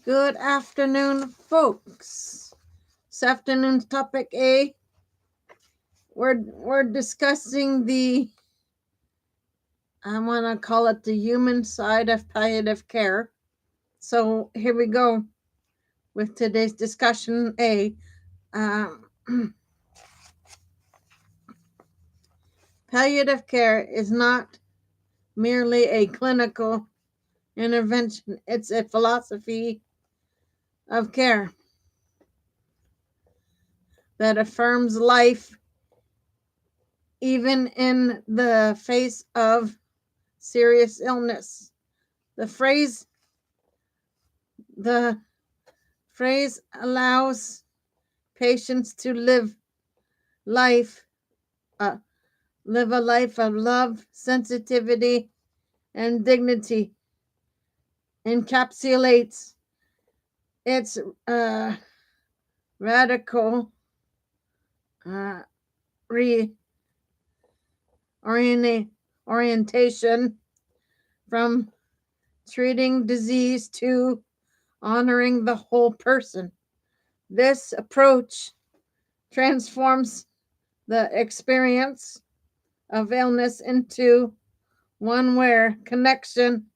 Good afternoon, folks. This afternoon's topic A. We're discussing I want to call it the human side of palliative care. So here we go with today's discussion A. Palliative care is not merely a clinical intervention, it's a philosophy of care that affirms life even in the face of serious illness. The phrase allows patients to live a life of love, sensitivity, and dignity. Encapsulates its radical orientation from treating disease to honoring the whole person. This approach transforms the experience of illness into one where connection,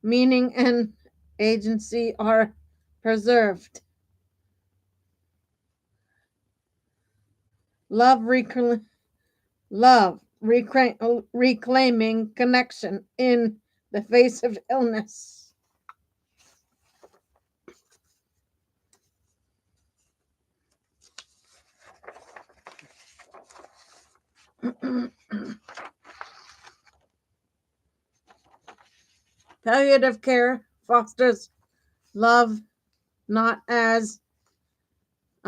meaning, and agency are preserved. Reclaiming connection in the face of illness. Palliative care fosters love not as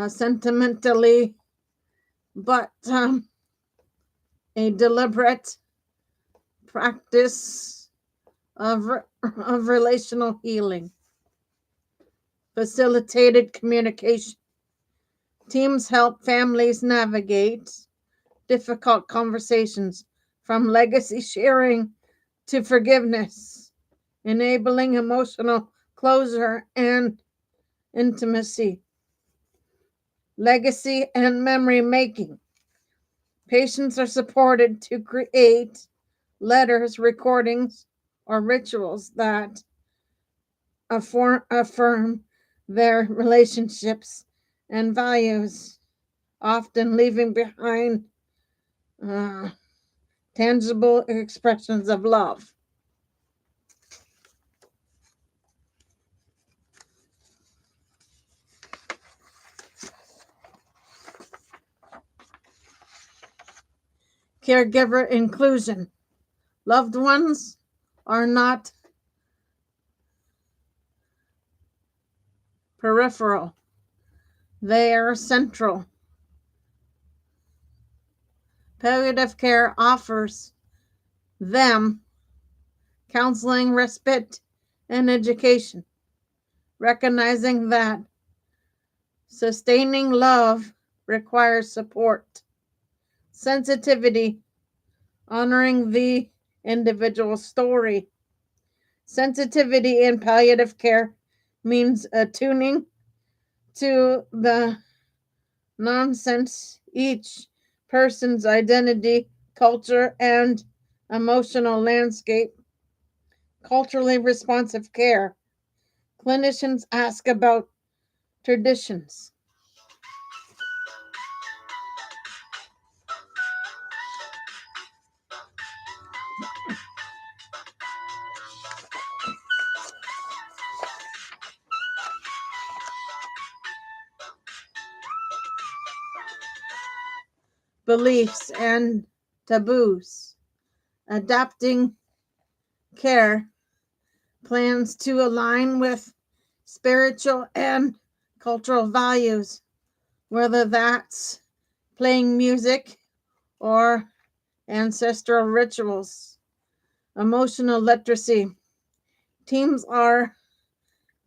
sentimentally, but a deliberate practice of relational healing. Facilitated communication. Teams help families navigate difficult conversations, from legacy sharing to forgiveness, enabling emotional closure and intimacy. Legacy and memory making. Patients are supported to create letters, recordings, or rituals that affirm their relationships and values, often leaving behind tangible expressions of love. Caregiver inclusion. Loved ones are not peripheral, they are central. Palliative care offers them counseling, respite, and education, recognizing that sustaining love requires support. Sensitivity, honoring the individual story. Sensitivity in palliative care means attuning to the nuance each person's identity, culture, and emotional landscape. Culturally responsive care. Clinicians ask about traditions. Beliefs and taboos. Adapting care plans to align with spiritual and cultural values, whether that's playing music or ancestral rituals. Emotional literacy. Teams are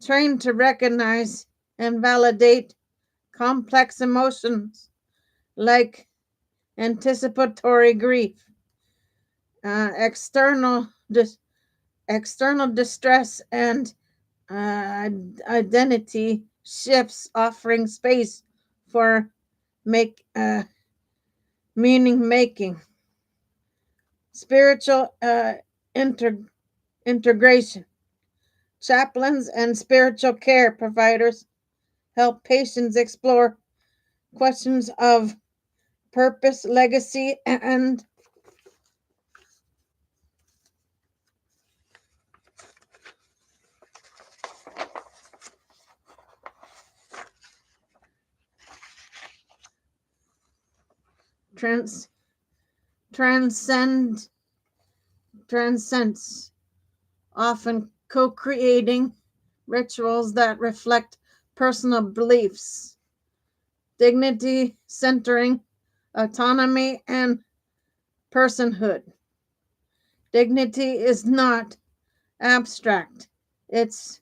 trained to recognize and validate complex emotions like anticipatory grief, external distress, and identity shifts, offering space for make meaning making. Spiritual integration. Chaplains and spiritual care providers help patients explore questions of purpose, legacy, and trans- transcend transcends, often co-creating rituals that reflect personal beliefs, dignity centering, autonomy, and personhood. Dignity is not abstract. It's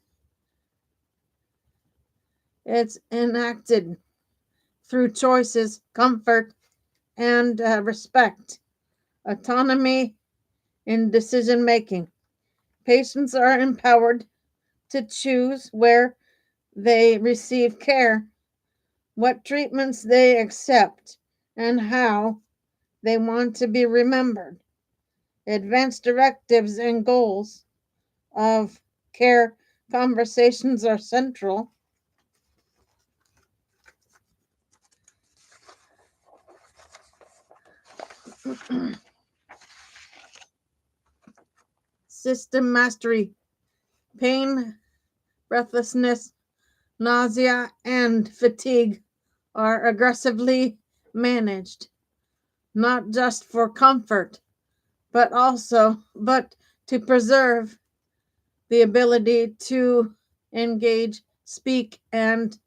it's enacted through choices, comfort, and respect. Autonomy in decision making. Patients are empowered to choose where they receive care, what treatments they accept, and how they want to be remembered. Advanced directives and goals of care conversations are central. System mastery, pain, breathlessness, nausea, and fatigue are aggressively managed, not just for comfort, but to preserve the ability to engage, speak, and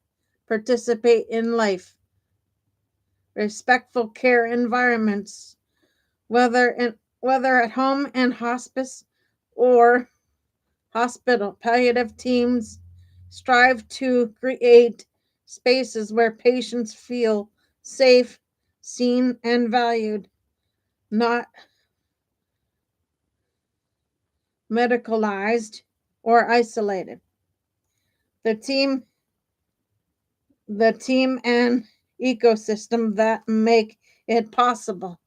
participate in life. Respectful care environments, whether at home and hospice or hospital, palliative teams strive to create spaces where patients feel safe, seen, and valued, not medicalized or isolated. The team, the team and ecosystem that make it possible.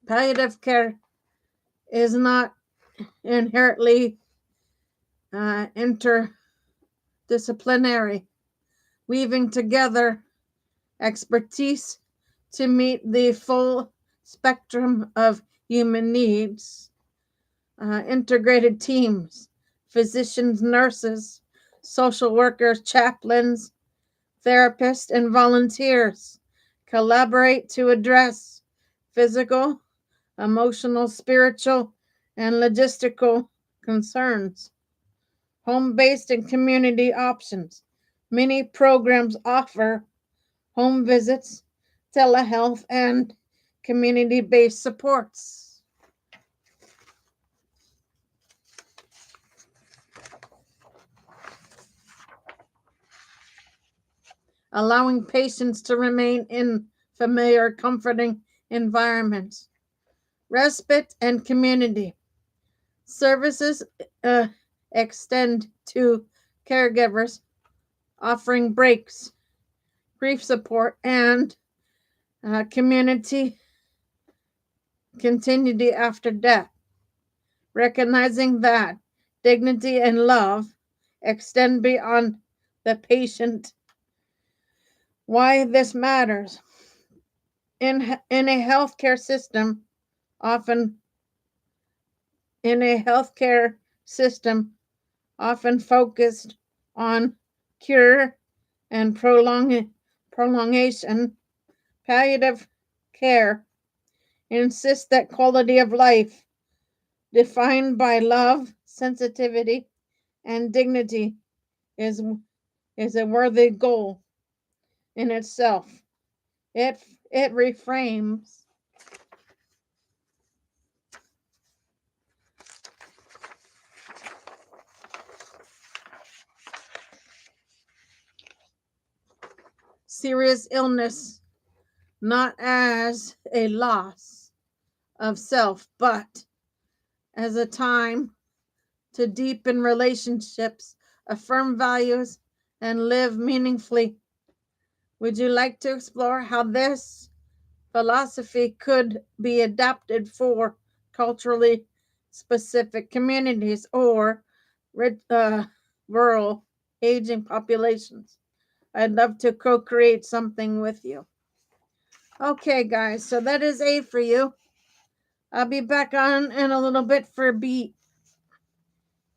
Palliative care is not inherently interdisciplinary, weaving together expertise to meet the full spectrum of human needs. Integrated teams, physicians, nurses, social workers, chaplains, therapists, and volunteers collaborate to address physical, emotional, spiritual, and logistical concerns. Home based and community options. Many programs offer home visits, telehealth, and community based supports, allowing patients to remain in familiar, comforting environments. Respite and community services uh, extend to caregivers, offering breaks, grief support, and community continuity after death, recognizing that dignity and love extend beyond the patient. Why this matters in a healthcare system, often in a healthcare system often focused on cure and prolongation, palliative care insists that quality of life, defined by love, sensitivity, and dignity, is, is a worthy goal in itself. It, it reframes serious illness not as a loss of self, but as a time to deepen relationships, affirm values, and live meaningfully. Would you like to explore how this philosophy could be adapted for culturally specific communities or rural aging populations? I'd love to co create something with you. Okay, guys, so that is A for you. I'll be back on in a little bit for B.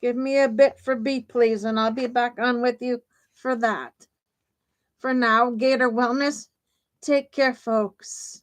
Give me a bit for B, please, and I'll be back on with you for that. For now, Gator Wellness, take care, folks.